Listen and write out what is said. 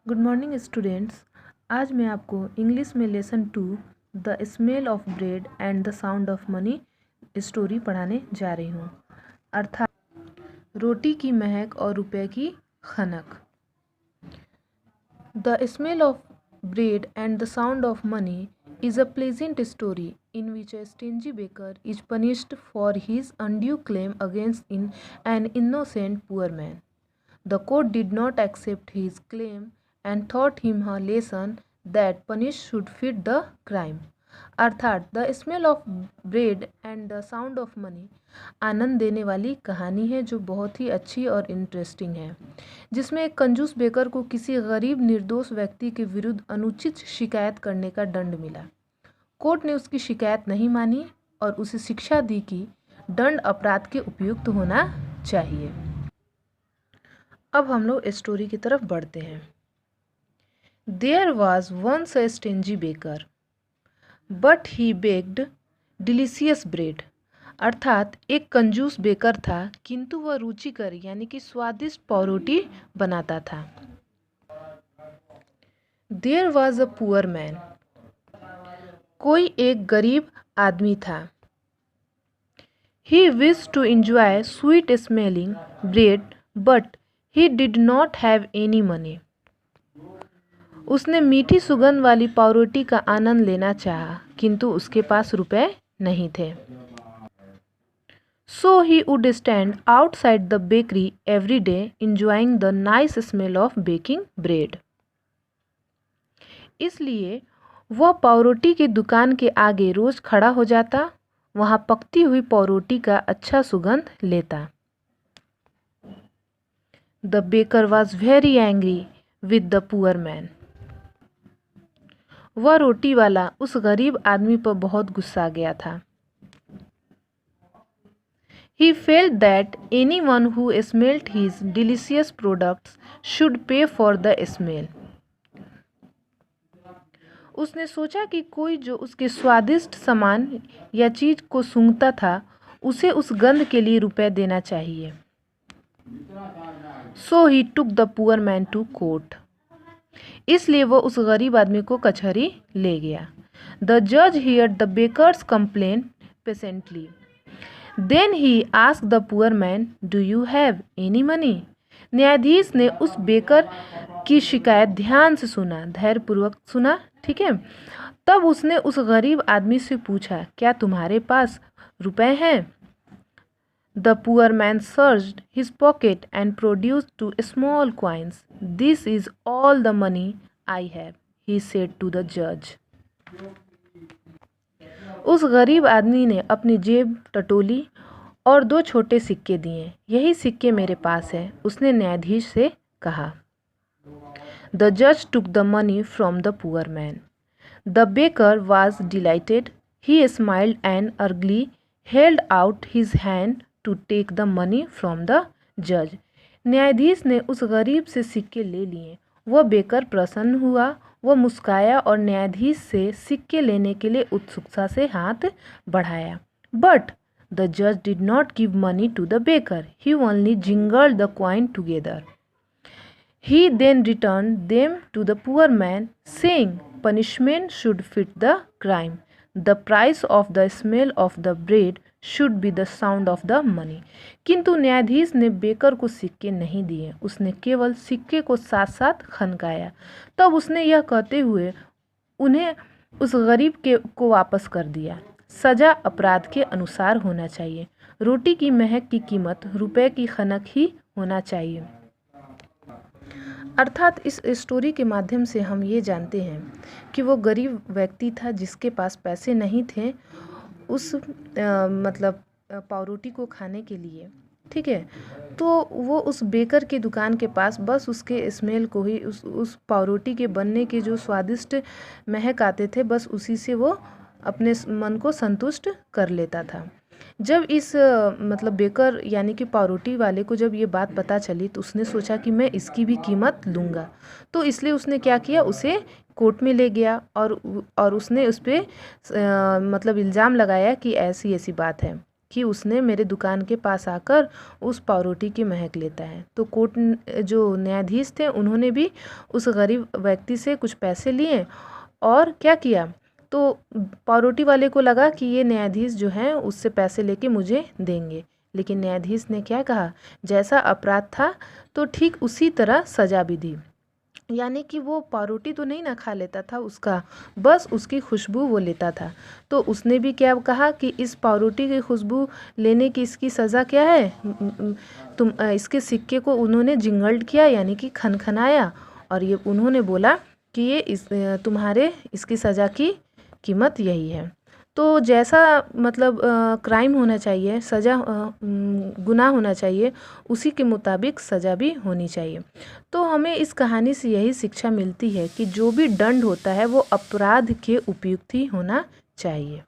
Good morning students. आज मैं आपको इंग्लिश में lesson 2 the smell of bread and the sound of money story पढ़ाने जा रही हूँ, अर्थात रोटी की महक और रुपए की खनक। The smell of bread and the sound of money is a pleasant story in which a stingy baker is punished for his undue claim against an innocent poor man. The court did not accept his claim and taught him a lesson that punish should fit the crime. अर्थात the smell of bread and the sound of money आनंद देने वाली कहानी है जो बहुत ही अच्छी और इंटरेस्टिंग है, जिसमें एक कंजूस बेकर को किसी गरीब निर्दोष व्यक्ति के विरुद्ध अनुचित शिकायत करने का दंड मिला। कोर्ट ने उसकी शिकायत नहीं मानी और उसे शिक्षा दी कि दंड अपराध के उपयुक्त होना चाहिए। अब हम लोग स्टोरी की तरफ बढ़ते हैं। There was once a stingy baker but he baked delicious bread. अर्थात एक कंजूस बेकर था किंतु वह रुचिकर यानी कि स्वादिष्ट पावरोटी बनाता था। There was a poor man. कोई एक गरीब आदमी था। He wish to enjoy sweet smelling bread but he did not have any money. उसने मीठी सुगंध वाली पावरोटी का आनंद लेना चाहा किंतु उसके पास रुपए नहीं थे। So he would stand outside the bakery every day enjoying the nice smell of baking bread. इसलिए वह पावरोटी की दुकान के आगे रोज खड़ा हो जाता, वहाँ पकती हुई पावरोटी का अच्छा सुगंध लेता। The baker was very angry with the poor man. वह रोटी वाला उस गरीब आदमी पर बहुत गुस्सा गया था। He felt that anyone who smelled his delicious products should pay for the smell. उसने सोचा कि कोई जो उसके स्वादिष्ट सामान या चीज को सूंघता था उसे उस गंध के लिए रुपए देना चाहिए। So he took the poor man to court. इसलिए वो उस गरीब आदमी को कचहरी ले गया। द जज heard the baker's complaint patiently. Then he asked the poor man, "Do you have any money?" न्यायाधीश ने उस बेकर की शिकायत ध्यान से सुना, धैर्यपूर्वक सुना, ठीक है। तब उसने उस गरीब आदमी से पूछा, क्या तुम्हारे पास रुपए हैं? The poor man searched his pocket and produced 2 small coins. This is all the money I have, he said to the judge. उस गरीब आदमी ने अपनी जेब टटोली और 2 छोटे सिक्के दिए। यही सिक्के मेरे पास है, उसने न्यायाधीश से कहा। The judge took the money from the poor man. The baker was delighted. He smiled and eagerly held out his hand to take the money from the judge. न्यायाधीश ने उस गरीब से सिक्के ले लिए। वह बेकर प्रसन्न हुआ, वह मुस्काया और न्यायाधीश से सिक्के लेने के लिए उत्सुकता से हाथ बढ़ाया। But the judge did not give money to the baker. He only jingled the coin together. He then returned them to the poor man, saying, "Punishment should fit the crime. The price of the smell of the bread should be the sound of the money." किंतु न्यायाधीश ने baker को सिक्के नहीं दिए, उसने केवल सिक्के को साथ साथ खनकाया। तब उसने यह कहते हुए उन्हें उस गरीब को वापस कर दिया, सजा अपराध के अनुसार होना चाहिए। रोटी की महक की कीमत रुपए की खनक ही होना चाहिए। अर्थात इस स्टोरी के माध्यम से हम ये जानते हैं कि वो गरीब व्यक्ति था जिसके पास पैसे नहीं थे उस पावरोटी को खाने के लिए, ठीक है। तो वो उस बेकर के दुकान के पास बस उसके स्मेल को ही उस पावरोटी के बनने के जो स्वादिष्ट महक आते थे, बस उसी से वो अपने मन को संतुष्ट कर लेता था। जब इस बेकर यानी कि पावरोटी वाले को जब ये बात पता चली तो उसने सोचा कि मैं इसकी भी कीमत लूँगा। तो इसलिए उसने क्या किया, उसे कोर्ट में ले गया और उसने उस पर इल्ज़ाम लगाया कि ऐसी ऐसी बात है कि उसने मेरे दुकान के पास आकर उस पावरोटी की महक लेता है। तो कोर्ट जो न्यायाधीश थे उन्होंने भी उस गरीब व्यक्ति से कुछ पैसे लिए और क्या किया, तो पावरोटी वाले को लगा कि ये न्यायाधीश जो हैं उससे पैसे लेके मुझे देंगे, लेकिन न्यायाधीश ने क्या कहा, जैसा अपराध था तो ठीक उसी तरह सज़ा भी दी। यानी कि वो पावरोटी तो नहीं ना खा लेता था उसका, बस उसकी खुशबू वो लेता था। तो उसने भी क्या कहा कि इस पावरोटी की खुशबू लेने की इसकी सज़ा क्या है, तुम इसके सिक्के को उन्होंने जिंगल्ड किया यानी कि खनखनाया, और ये उन्होंने बोला कि ये तुम्हारे इसकी सज़ा की कीमत यही है। तो जैसा मतलब क्राइम होना चाहिए, सज़ा गुनाह होना चाहिए, उसी के मुताबिक सज़ा भी होनी चाहिए। तो हमें इस कहानी से यही शिक्षा मिलती है कि जो भी दंड होता है वो अपराध के उपयुक्त ही होना चाहिए।